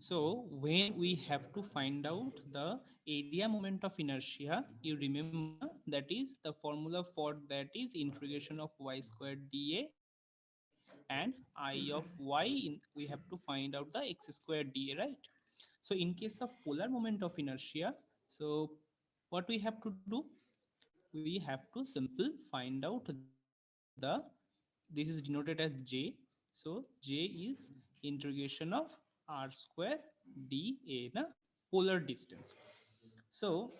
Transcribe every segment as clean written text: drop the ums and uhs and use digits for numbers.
So when we have to find out the area moment of inertia, you remember that is the formula for that is integration of y squared dA and I of y we have to find out the x squared dA, right? So in case of polar moment of inertia, so what we have to do, we have to simple find out the, this is denoted as j, so j is integration of r square dA na, polar distance. So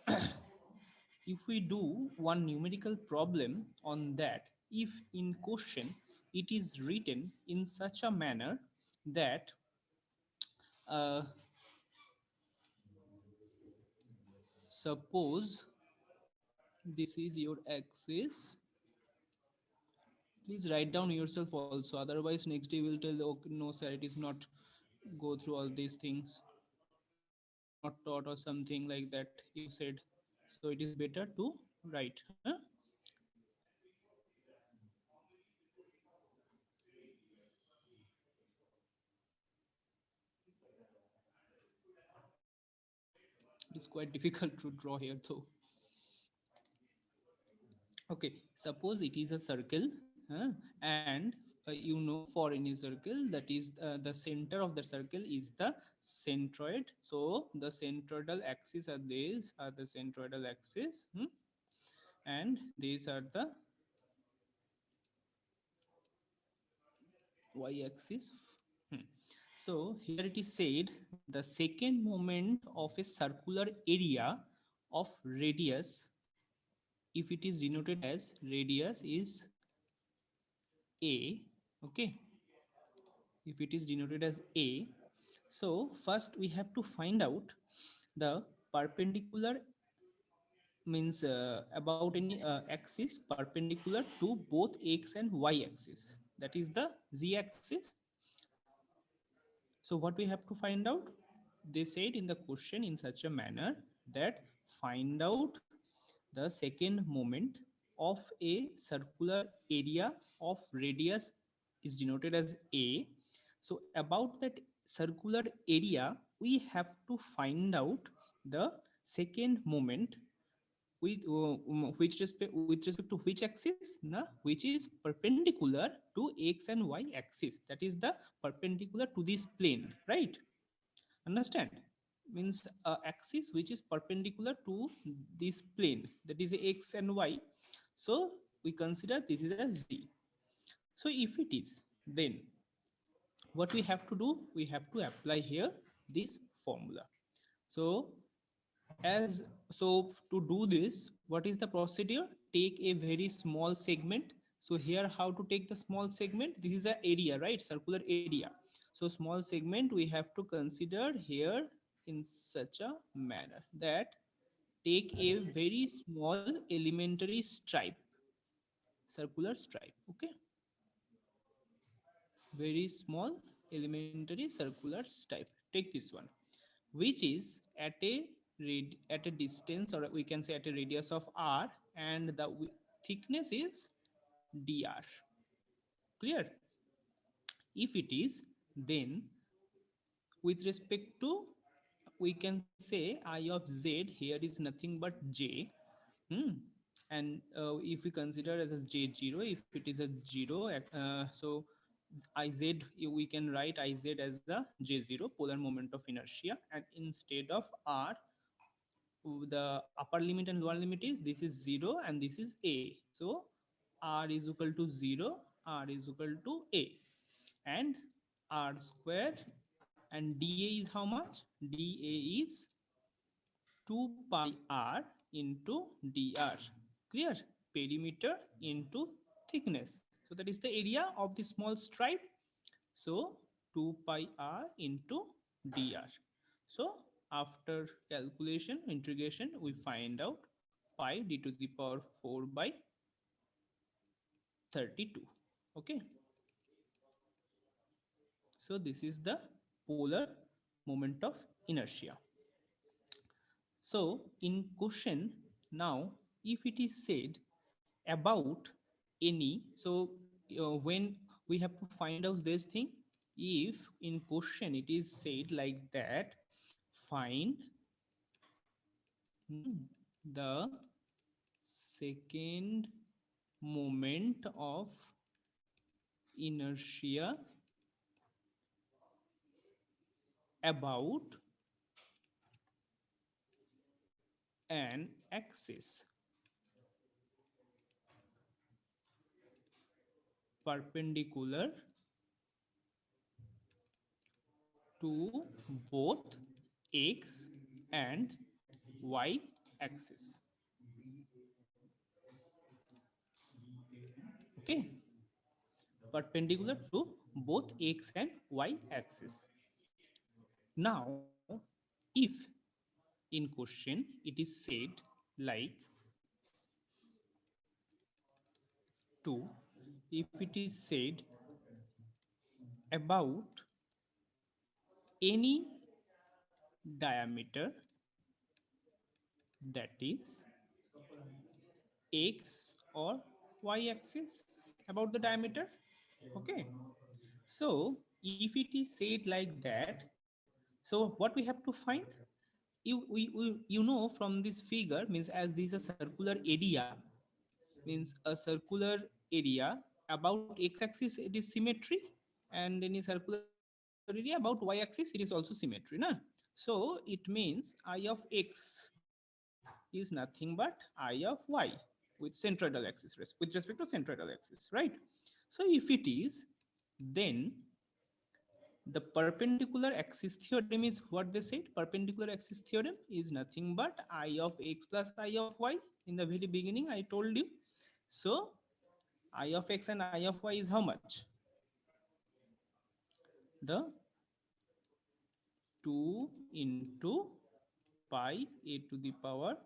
if we do one numerical problem on that, if in question it is written in such a manner that uh, suppose this is your axis, please write down yourself also, otherwise next day we'll tell, okay, no sir, it is not go through all these things, not taught or something like that you said. So it is better to write, huh? It is quite difficult to draw here though. Okay, suppose it is a circle, and you know for any circle that is the center of the circle is the centroid. So the centroidal axis are these are the centroidal axis, and these are the y-axis. Hmm. So here it is said the second moment of a circular area of radius, if it is denoted as radius is a, okay, if it is denoted as a, so first we have to find out the perpendicular, means about any axis perpendicular to both x and y axis, that is the z axis. So what we have to find out, they said in the question in such a manner that find out the second moment of a circular area of radius is denoted as a. So about that circular area we have to find out the second moment with with respect to which axis na, which is perpendicular to x and y axis, that is the perpendicular to this plane, right? Understand? Means axis which is perpendicular to this plane, that is x and y. So we consider this is a z. So if it is, then what we have to do, we have to apply here this formula. So as so to do this, what is the procedure? Take a very small segment. So here how to take the small segment, this is a area, right? Circular area. So small segment we have to consider here in such a manner that take a very small elementary stripe, circular stripe, okay, very small elementary circular stripe, take this one, which is at a at a distance, or we can say at a radius of r, and the thickness is dr. Clear? If it is, then with respect to, we can say I of z here is nothing but j. Hmm. And if we consider as a j0, if it is a 0, so iz, we can write iz as the j0 polar moment of inertia, and instead of r, the upper limit and lower limit is, this is 0 and this is a, so r is equal to 0, r is equal to a, and r square, and dA is how much? dA is 2 pi r into dr. Clear? Perimeter into thickness. So that is the area of the small stripe. So 2 pi r into dr. So after calculation, integration, we find out pi d to the power 4 by 32. Okay. So this is the polar moment of inertia. So in question now, if it is said about any, so when we have to find out this thing, if in question it is said like that, find the second moment of inertia about an axis perpendicular to both x and y axis. Okay, perpendicular to both x and y axis. Now, if in question it is said like 2, if it is said about any diameter, that is x or y axis, about the diameter. Okay, so if it is said like that, so what we have to find, you know from this figure, means as this is a circular area, means a circular area about x-axis it is symmetry, and any circular area about y-axis it is also symmetry, na? So it means I of x is nothing but I of y with centroidal axis, with respect to centroidal axis, right? So if it is, then the perpendicular axis theorem is what they said. Perpendicular axis theorem is nothing but I of x plus I of y. In the very beginning I told you. So I of x and I of y is how much? The 2 into pi a to the power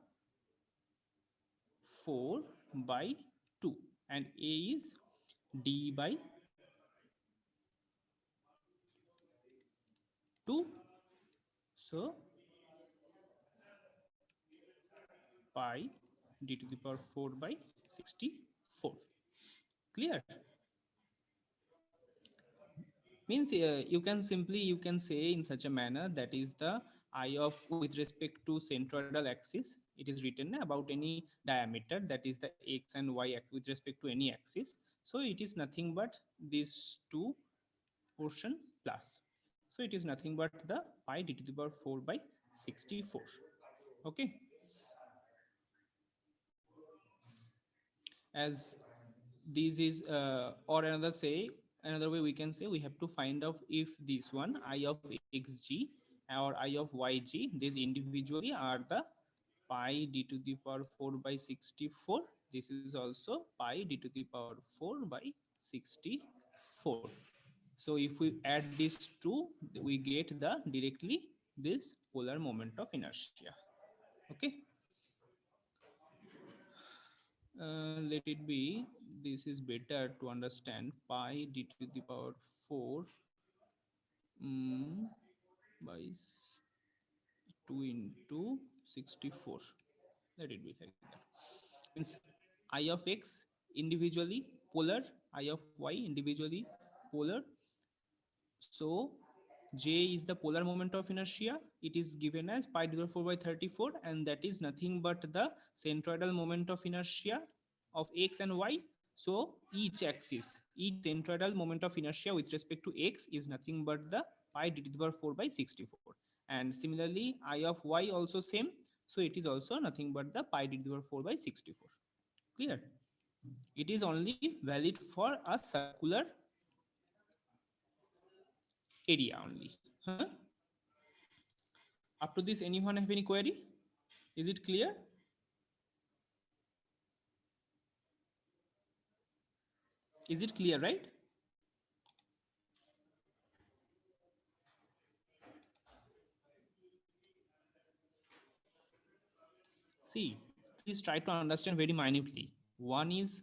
4 by 2, and a is d by 2. So pi d to the power 4 by 64. Clear? Means you can say in such a manner, that is the I of with respect to centroidal axis, it is written about any diameter, that is the x and y axis with respect to any axis. So it is nothing but these two portion plus, so it is nothing but the pi d to the power 4 by 64. Okay, as this is or another say, another way we can say, we have to find out if this one I of xg or I of yg, these individually are the pi d to the power 4 by 64. This is also pi d to the power 4 by 64. So if we add these two, we get the directly this polar moment of inertia. Okay, let it be, this is better to understand, pi d to the power 4 by 2 into 64, let it be like that. Means I of x individually polar, I of y individually polar. So j is the polar moment of inertia, it is given as pi to the 4 by 34, and that is nothing but the centroidal moment of inertia of x and y. So each axis, each centroidal moment of inertia with respect to x is nothing but the pi d to the power 4 by 64, and similarly I of y also same, so it is also nothing but the pi d to the power 4 by 64. Clear? It is only valid for a circular area only, huh? Up to this, anyone have any query? Is it clear? Is it clear, right? See, please try to understand very minutely. One is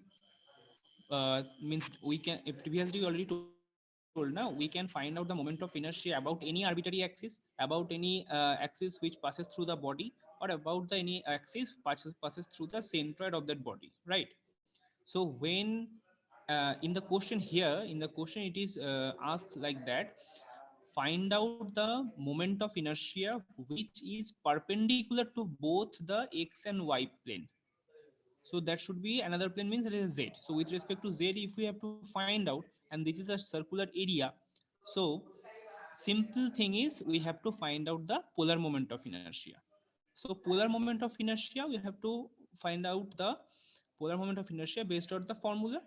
means we can, previously already told now, we can find out the moment of inertia about any arbitrary axis, about any axis which passes through the body, or about the any axis passes through the centroid of that body, right? So when in the question here, in the question it is asked like that: find out the moment of inertia which is perpendicular to both the x and y plane. So that should be another plane, means it is z. So with respect to z, if we have to find out, and this is a circular area, so simple thing is we have to find out the polar moment of inertia. So polar moment of inertia, we have to find out the polar moment of inertia based on the formula,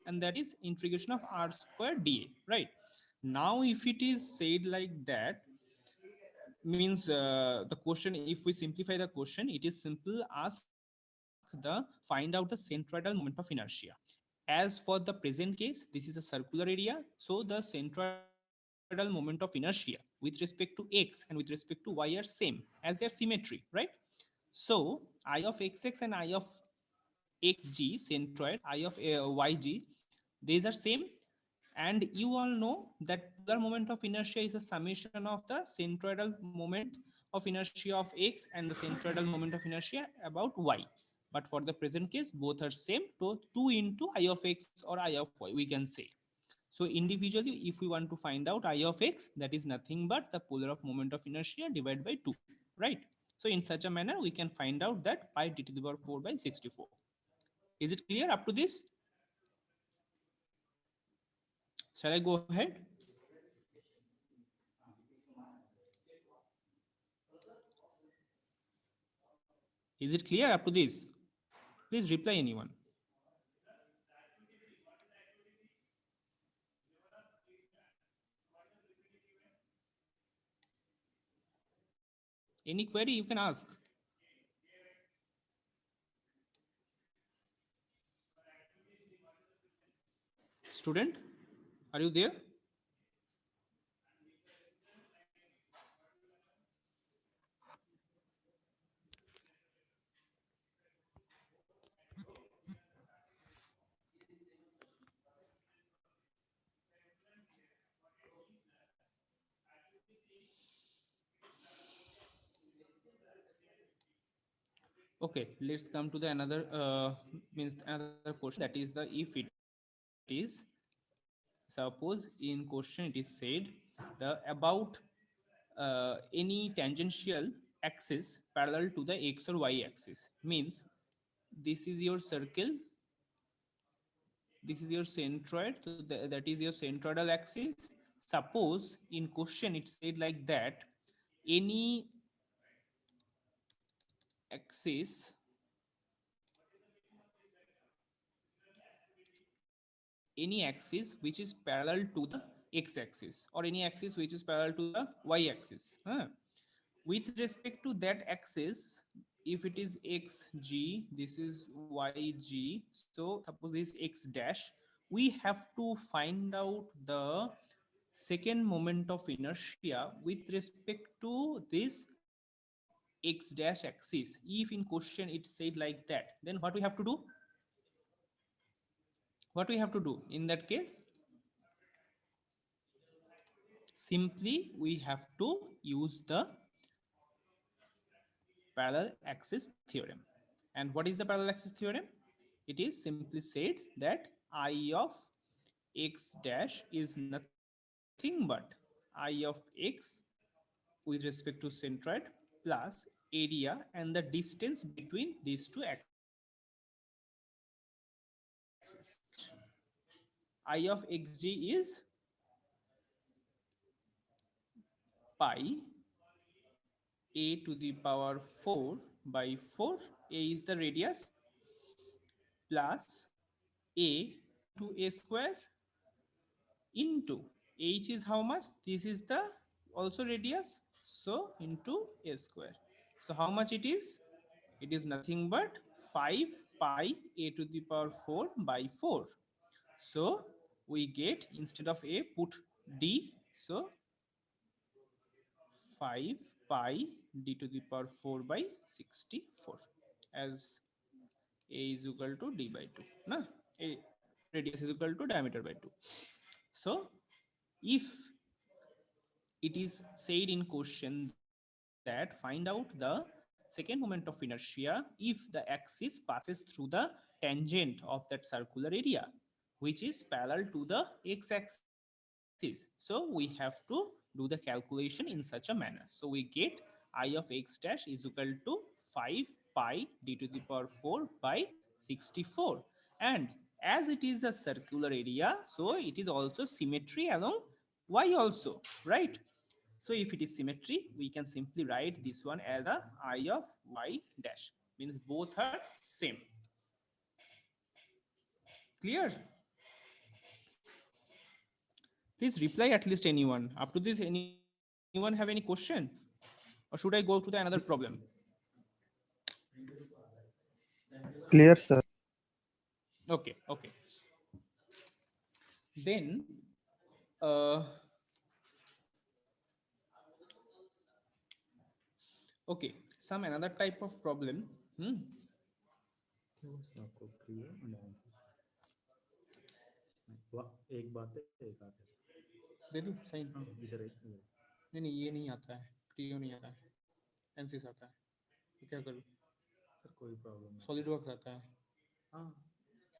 and that is integration of r square dA, right? Now if it is said like that, means the question, if we simplify the question, it is simple: ask the find out the centroidal moment of inertia. As for the present case, this is a circular area, so the centroidal moment of inertia with respect to x and with respect to y are same, as they are symmetry, right? So I of xx and I of xg centroid, I of yg, these are same. And you all know that polar moment of inertia is a summation of the centroidal moment of inertia of x and the centroidal moment of inertia about y. But for the present case, both are same, so 2 into I of x or I of y, we can say. So individually, if we want to find out I of x, that is nothing but the polar of moment of inertia divided by 2, right? So in such a manner, we can find out that pi d to the power 4 by 64. Is it clear up to this? Shall I go ahead? Is it clear up to this? Please reply anyone. Any query you can ask. Student, are you there? Okay, let's come to the another means another question, that is the if it is, suppose in question it is said the about any tangential axis parallel to the x or y axis, means this is your circle, this is your centroid, so that is your centroidal axis. Suppose in question it said like that: any axis, any axis which is parallel to the x-axis, or any axis which is parallel to the y-axis. With respect to that axis, if it is xg, this is yg, so suppose this x dash, we have to find out the second moment of inertia with respect to this x dash axis. If in question it said like that, then what we have to do? What we have to do in that case? Simply we have to use the parallel axis theorem. And what is the parallel axis theorem? It is simply said that I of x dash is nothing but I of x with respect to centroid plus area and the distance between these two axes. I of xg is pi a to the power 4 by 4, a is the radius, plus a into a square into h is how much, this is the also radius, so into a square. So how much it is? It is nothing but 5 pi a to the power 4 by 4. So we get, instead of a, put d, so 5 pi d to the power 4 by 64, as a is equal to d by 2 na, a radius is equal to diameter by 2. So if it is said in question that find out the second moment of inertia if the axis passes through the tangent of that circular area, which is parallel to the x-axis. So we have to do the calculation in such a manner. So we get I of x dash is equal to 5 pi d to the power 4 by 64. And as it is a circular area, so it is also symmetry along y also, right? So if it is symmetry, we can simply write this one as a I of y dash, means both are same. Clear? Please reply at least anyone. Up to this, anyone have any question? Or should I go to the another problem? Clear, sir. Okay, okay. Then, uh, okay, some another type of problem. क्यों उसने आपको क्रिया and answers एक बात है एक आते दे दूं साइन? हाँ इधर है इधर नहीं नहीं, ये नहीं आता है, क्रियो नहीं आता है, एनसिस आता है, तो क्या करूँ? सर कोई प्रॉब्लम नहीं सॉलिड सर वर्क्स आता है। हाँ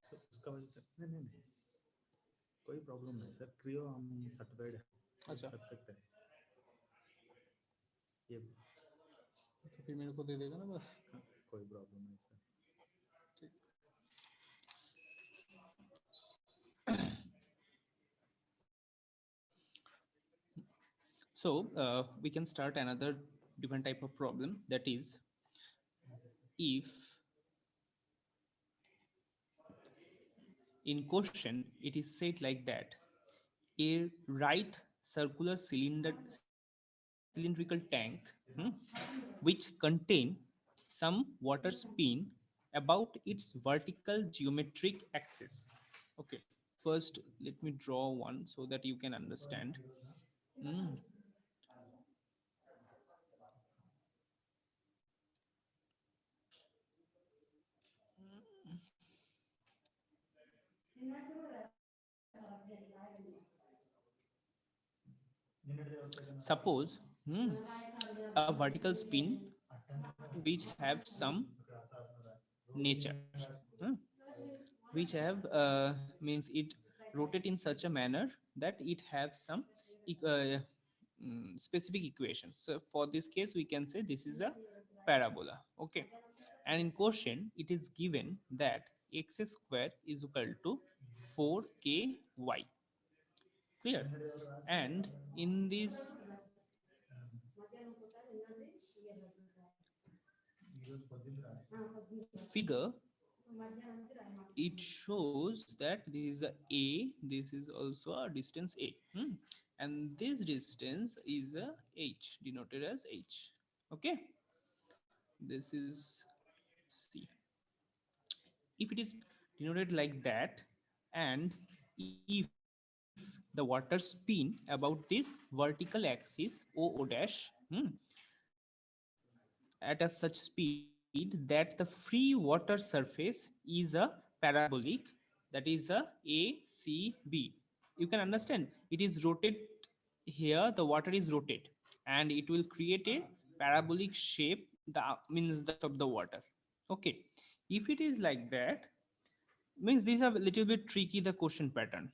सर उसका वजह से नहीं नहीं नहीं कोई प्रॉब्लम नहीं सर क्रियो हम सर्टिफाइड है अच्छा, कर सकते हैं ये तो फिर मेरे को दे देगा ना बस। हाँ, कोई प्रॉब्लम नहीं सर ठीक। So we can start another different type of problem, that is, if in question it is said like that a right circular cylindrical tank, which contain some water spin about its vertical geometric axis. Okay, first let me draw one so that you can understand. Hmm. Suppose a vertical spin which have some nature, hmm, which have means it rotate in such a manner that it have some specific equations. So for this case we can say this is a parabola. Okay, and in question it is given that x square is equal to 4ky. Clear? And in this figure it shows that this is a, this is also a distance a, and this distance is a h, denoted as h. Okay, this is c. If it is denoted like that, and if the water spin about this vertical axis o dash, at a such speed that the free water surface is a parabolic, that is a ACB. You can understand it is rotate here, the water is rotate, and it will create a parabolic shape, the means the of the water. Okay, if it is like that, means these are a little bit tricky, the question pattern.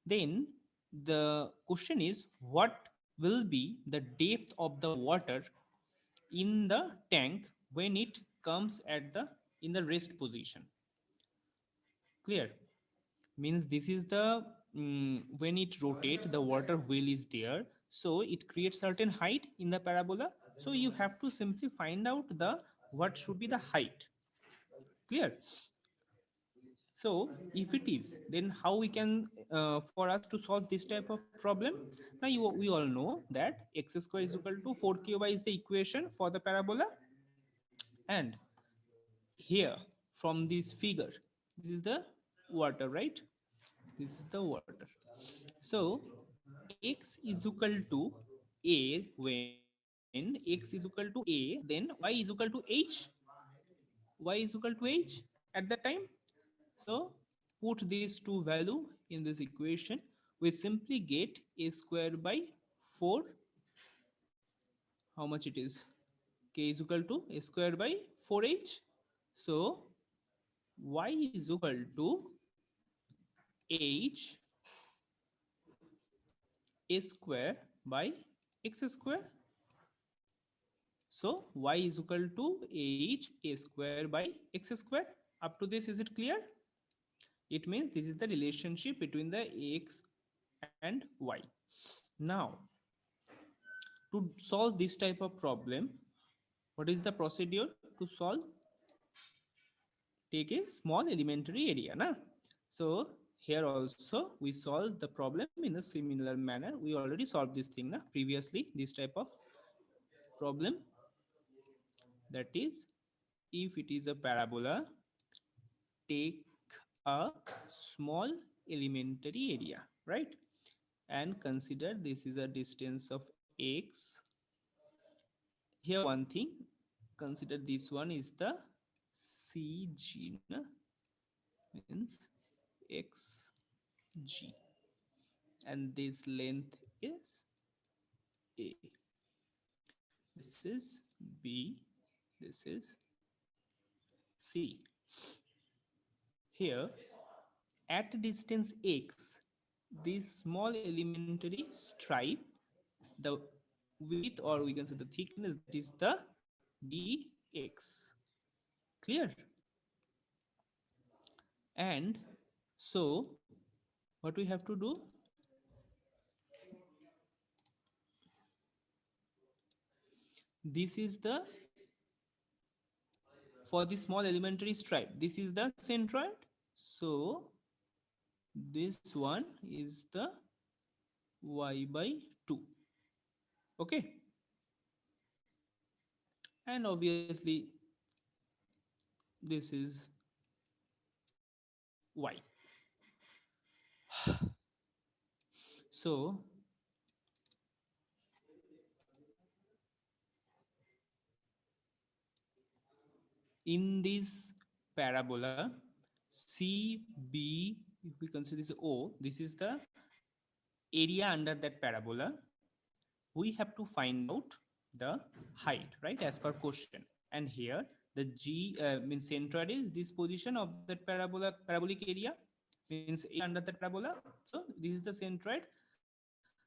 Then the question is, what will be the depth of the water in the tank when it comes at the in the rest position? Clear? Means this is the when it rotate, the water wheel is there, so it creates certain height in the parabola. So you have to simply find out the what should be the height. Clear? So if it is, then how we can for us to solve this type of problem? Now we all know that x square is equal to 4ky is the equation for the parabola. And here from this figure, this is the water, right? This is the water. So x is equal to a, when x is equal to a, then y is equal to h, y is equal to h at that time. So put these two value in this equation, we simply get a square by 4. How much it is? K is equal to a square by 4h. So y is equal to h a square by x square. So y is equal to h a square by x square. Up to this, is it clear? It means this is the relationship between the x and y. Now, to solve this type of problem, what is the procedure to solve? Take a small elementary area, na? So here also we solve the problem in a similar manner. We already solved this thing, na, previously, this type of problem. That is, if it is a parabola, take a small elementary area, right? And consider this is a distance of x. Here one thing, consider this one is the CG, na? Means xg, and this length is a. This is b, this is c. Here at distance x, this small elementary stripe, the width, or we can say the thickness, that is the dx. Clear? And so what we have to do, this is the, for the small elementary stripe, this is the centroid. So this one is the y by 2. Okay, and obviously this is y. So in this parabola CB, if we consider this O, this is the area under that parabola. We have to find out the height, right, as per question. And here the G means centroid is this position of that parabolic area, means A under that parabola. So this is the centroid.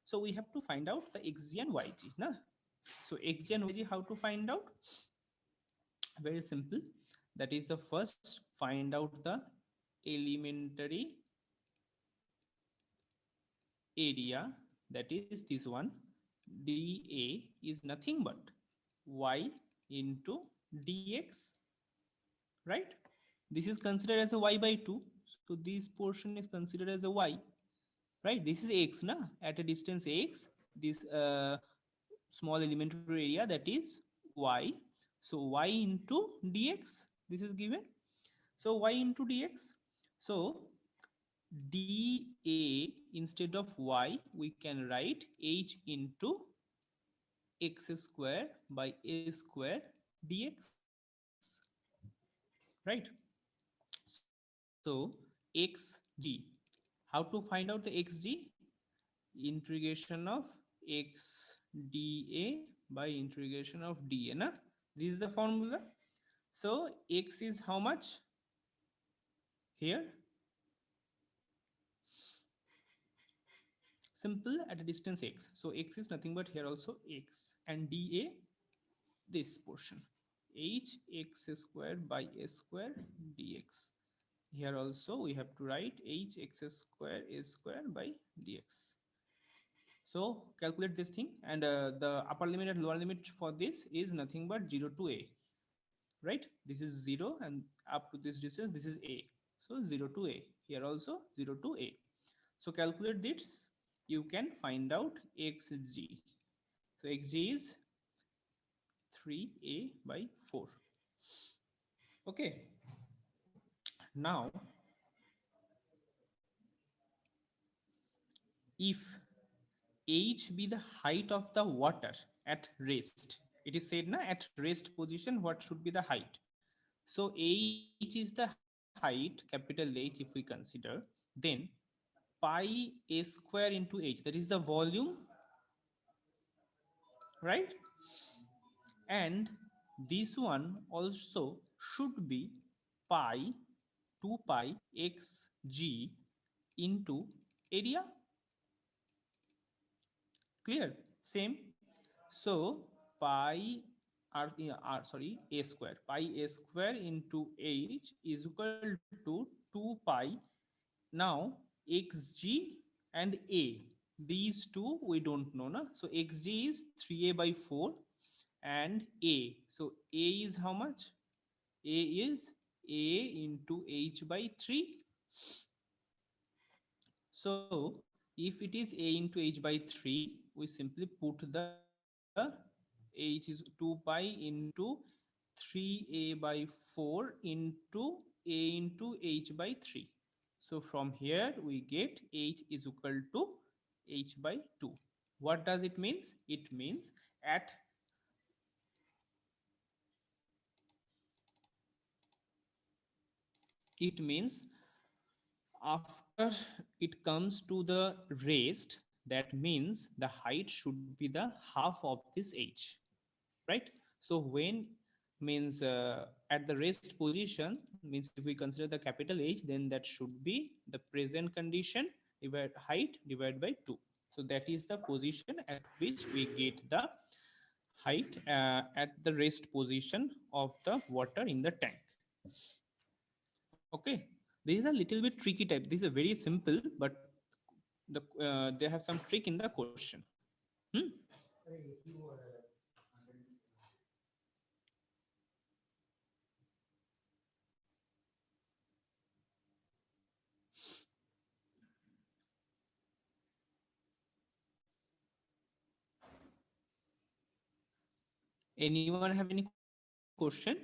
So we have to find out the xg and yg, na? So xg and yg, how to find out? Very simple. That is, the first, find out the elementary area, that is this one. dA is nothing but y into dx, right? This is considered as a y by 2, so this portion is considered as a y, right? This is x, na? At a distance x, this small elementary area, that is y. So y into dx, this is given. So y into dx. So dA, instead of y, we can write h into x square by a square dx, right? So xg, how to find out the xg? Integration of x dA by integration of dA, na? This is the formula. So x is how much here? Simple, at a distance x. So x is nothing but here also x, and dA, this portion, h x square by a square dx. Here also we have to write h x square a square by dx. So calculate this thing, and the upper limit and lower limit for this is nothing but 0 to a, right? This is 0, and up to this distance, this is a. So 0 to a. Here also 0 to a. So calculate this. You can find out xg. So xg is 3a by 4. Okay. Now, if h be the height of the water at rest, it is said, na, at rest position what should be the height? So h is the height, capital H, if we consider, then pi a square into h, that is the volume, right? And this one also should be pi 2 pi xg into area. Clear? Same. So pi r, yeah, sorry, a square, pi a square into h is equal to 2 pi. Now xg and a, these two we don't know, na? So xg is 3a by 4 and a. So a is how much? A is a into h by 3. So if it is a into h by 3, we simply put the h is 2 pi into 3a by 4 into a into h by 3. So from here we get h is equal to h by 2. What does it means? It means at, it means after it comes to the rest, that means the height should be the half of this h, right? So when means at the rest position, means if we consider the capital H, then that should be the present condition divided height divided by 2. So that is the position at which we get the height at the rest position of the water in the tank. Okay, this is a little bit tricky type. This is a very simple, but they have some trick in the question. Hmm? Anyone have any question?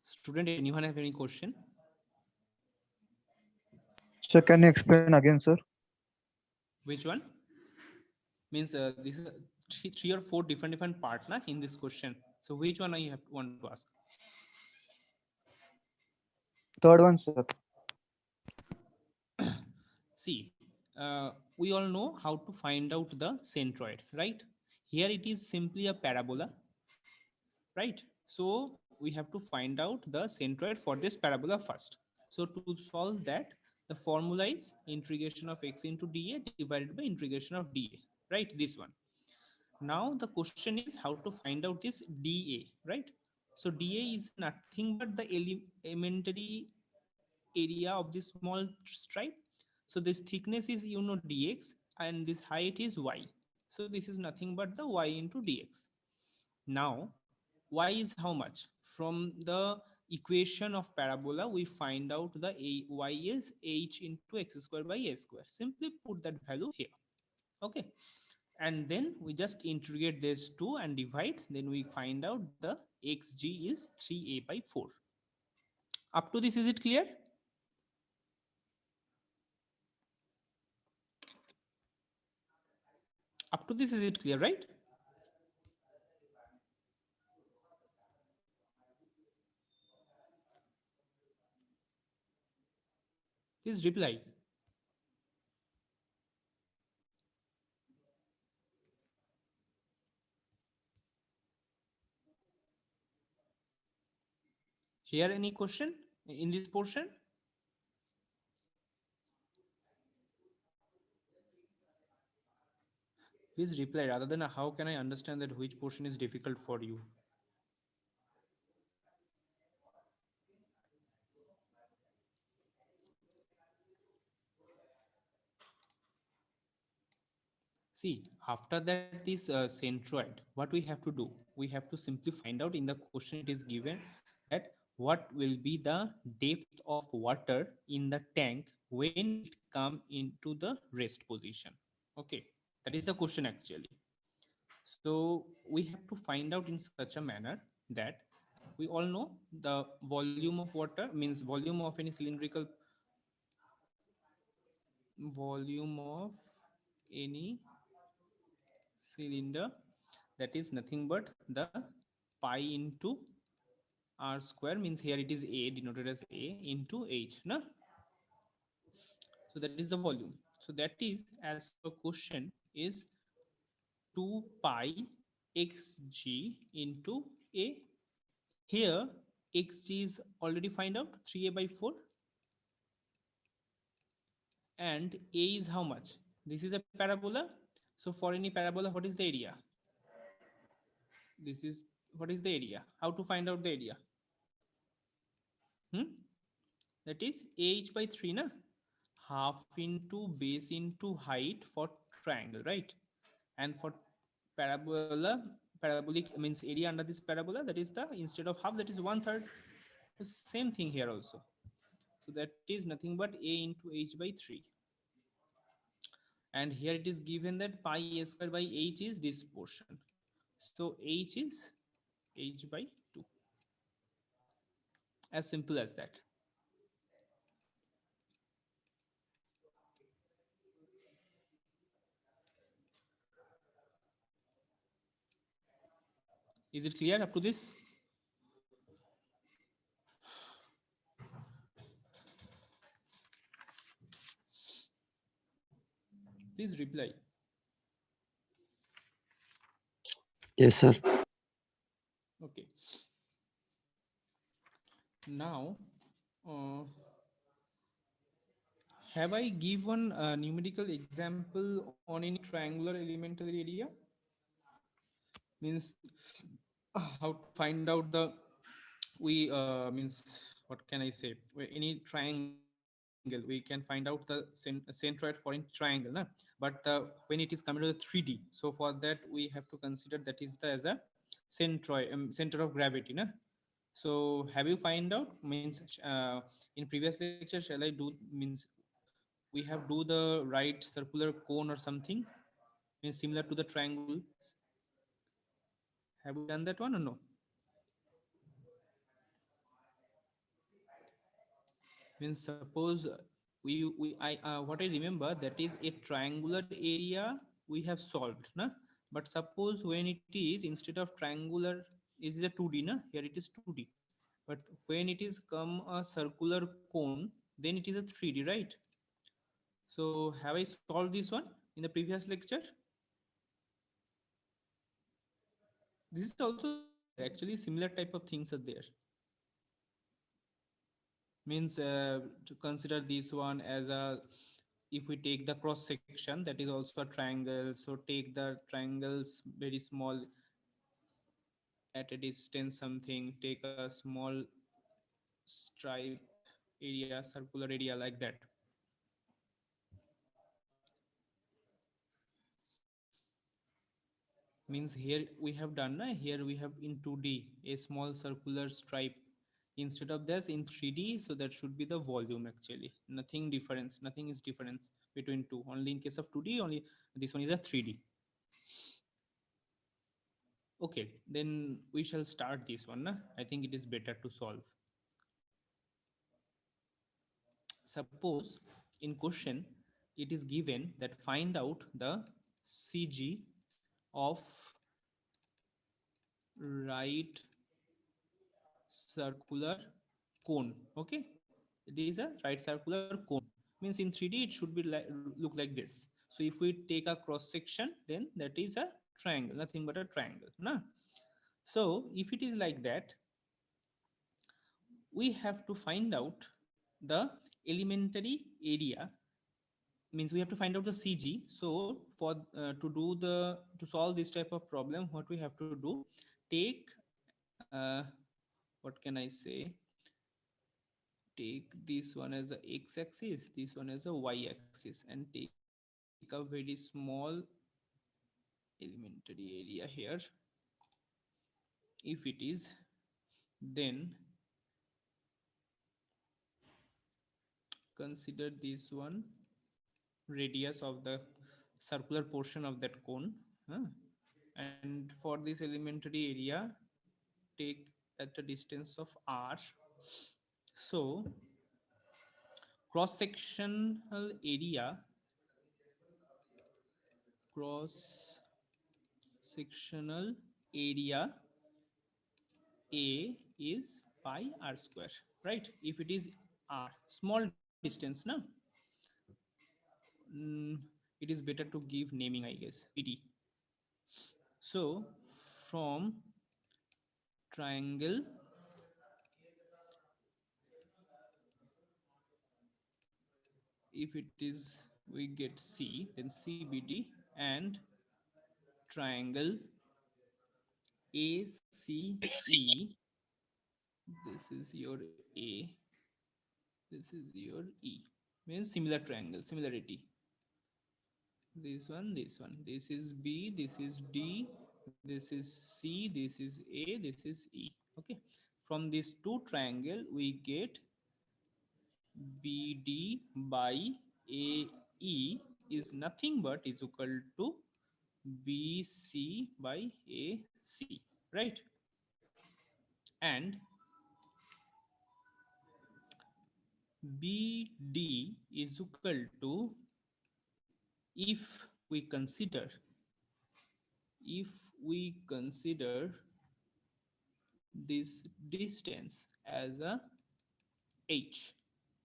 Student, anyone have any question? So can you explain again, sir? Which one? Means this is three or four different part na, in this question. So which one you have want to ask? Third one, sir. See, we all know how to find out the centroid, right? Here it is simply a parabola, right? So we have to find out the centroid for this parabola first. So to solve that, the formula is integration of x into dA divided by integration of dA, right? This one. Now the question is how to find out this dA, right? So dA is nothing but the elementary area of this small stripe. So this thickness is, you know, dx, and this height is y. So this is nothing but the y into dx. Now y is how much? From the equation of parabola we find out the y is h into x square by a square. Simply put that value here. Okay, and then we just integrate this two and divide, then we find out the xg is 3a by 4. Up to this, is it clear? Up to this, is it clear, right? Please reply. Here any question in this portion? Please reply, rather than how can I understand that which portion is difficult for you. See, after that this centroid, what we have to do? We have to simply find out, in the question it is given that what will be the depth of water in the tank when it come into the rest position. Okay, that is the question actually. So we have to find out in such a manner that we all know the volume of water, means volume of any cylindrical, volume of any cylinder, that is nothing but the pi into r square, means here it is a denoted as a into h, na? So that is the volume. So that is, as per question, is 2 pi xg into a. Here xg is already find out 3a by 4, and a is how much? This is a parabola. So for any parabola, what is the area? This is, what is the area? How to find out the area? Hmm? That is h by 3 na, half into base into height for triangle, right? And for parabola, parabolic means area under this parabola, that is the, instead of half, that is 1/3. The same thing here also. So that is nothing but a into h by 3. And here it is given that pi a square by h is this portion. So h is h by 2. As simple as that. Is it clear up to this? Please reply. Yes, sir. Okay. Now, have I given a numerical example on any triangular elemental area? Means how to find out the, we means what can I say? Any triangle we can find out the centroid for any triangle, na? But when it is coming to the 3D, so for that we have to consider that is the as a centroid, center of gravity, na? So have you find out? Means in previous lecture, shall I do, means we have do the right circular cone or something, means similar to the triangle. Have we done that one or no? Means suppose we I what I remember, that is a triangular area we have solved, na? But suppose when it is, instead of triangular, it is a 2D, na? Here it is 2D. But when it is come a circular cone, then it is a 3D, right? So have I solved this one in the previous lecture? This is also actually similar type of things are there. Means to consider this one as a, if we take the cross section, that is also a triangle, so take the triangles very small at a distance, something, take a small stripe area, circular area, like that. Means here we have done, here we have in 2D a small circular stripe, instead of this in 3D, so that should be the volume actually. Nothing difference, nothing is difference between two, only in case of 2D only, this one is a 3D. Okay, then we shall start this one, na? I think it is better to solve. Suppose in question it is given that find out the CG of right circular cone. Okay, it is a right circular cone. Means in 3D it should be like, look like this. So if we take a cross section, then that is a triangle, nothing but a triangle, na? So if it is like that, we have to find out the elementary area, means we have to find out the CG. So for to do the, to solve this type of problem, what we have to do, take what can I say, take this one as a x-axis, this one as a y-axis, and take a very small elementary area here. If it is, then consider this one radius of the circular portion of that cone, huh? And for this elementary area, take at a distance of r. So cross sectional area, cross sectional area A is pi r square, right? If it is r, small distance, na? mm, it is better to give naming, I guess. PD. So from triangle if it is we get C, then CBD and triangle ACE. This is your A, this is your E. Means similar triangle, similarity. This one. This is B, this is D, this is C, this is A, this is E. Okay. From these two triangle, we get BD by AE is nothing but is equal to BC by AC, right? And BD is equal to, if we consider, if we consider this distance as a H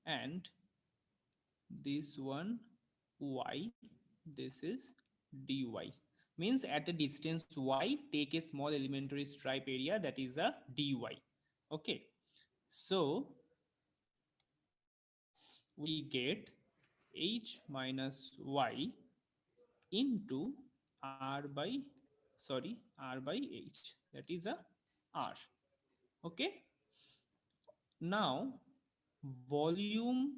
and this one Y, this is dy, means at a distance y take a small elementary stripe area, that is a dy. Okay, so we get h minus y into r by, sorry, r by h, that is a r. Okay, now volume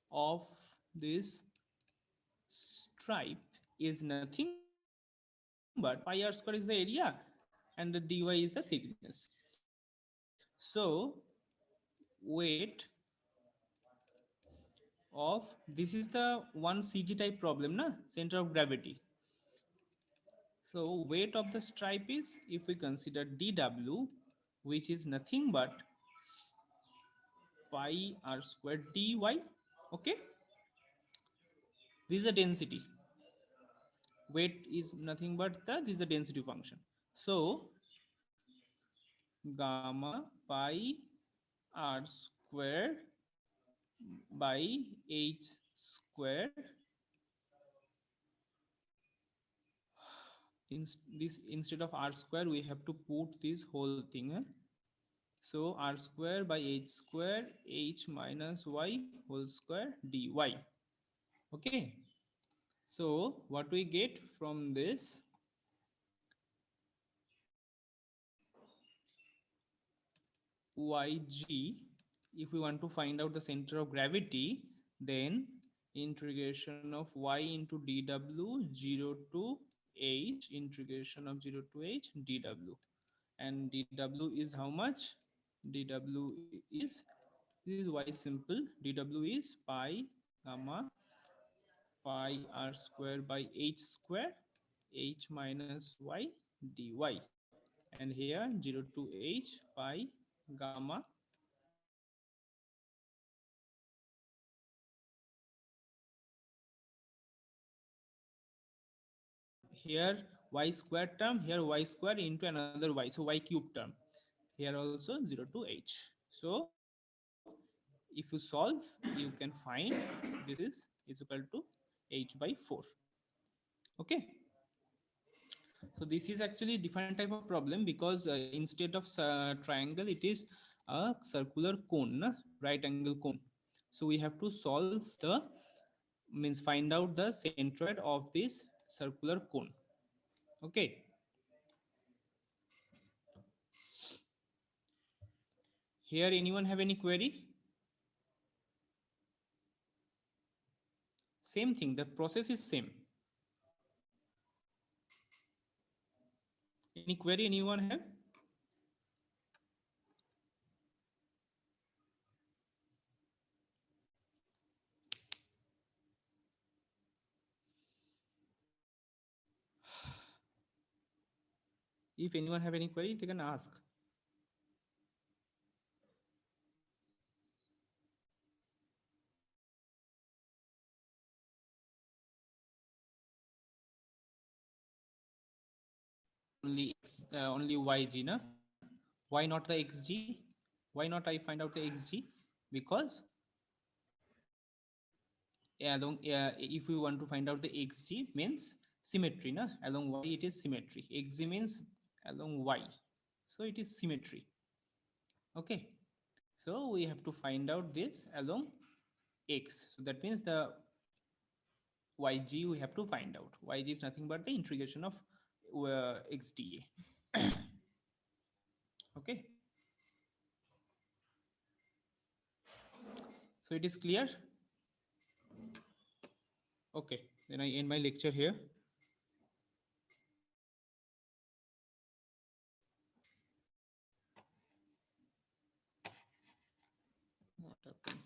of this stripe is nothing but pi r square is the area and the dy is the thickness. So weight of, this is the one CG type problem na, center of gravity. So weight of the stripe is, if we consider dw, which is nothing but pi r square dy. Okay, this is the density. Weight is nothing but the, this is the density function. So gamma pi r square by h square, in this, instead of r square we have to put this whole thing, so r square by h square, h minus y whole square dy. Okay, so what we get from this, yg, if we want to find out the center of gravity, then integration of y into dw 0 to h, integration of 0 to h dw, and dw is how much? Dw is, this is y simple, dw is pi gamma pi r square by h square, h minus y dy, and here 0 to h pi gamma here y square term, here y square into another y, so y cube term, here also 0 to h. So if you solve, you can find this is equal to h by 4. Okay, so this is actually different type of problem, because instead of triangle it is a circular cone na? Right angle cone. So we have to solve the, means find out the centroid of this circular cone. Okay, here anyone have any query? Same thing, the process is same. Any query anyone have? If anyone have any query, they can ask. Only only yg na? Why not the xg? Why not I find out the xg? Because along if we want to find out the xg means symmetry, na, along y it is symmetry, xg means along y, so it is symmetry. Okay, so we have to find out this along x, so that means the yg we have to find out. Yg is nothing but the integration of xdA. Okay, so it is clear. Okay, then I end my lecture here. What happened?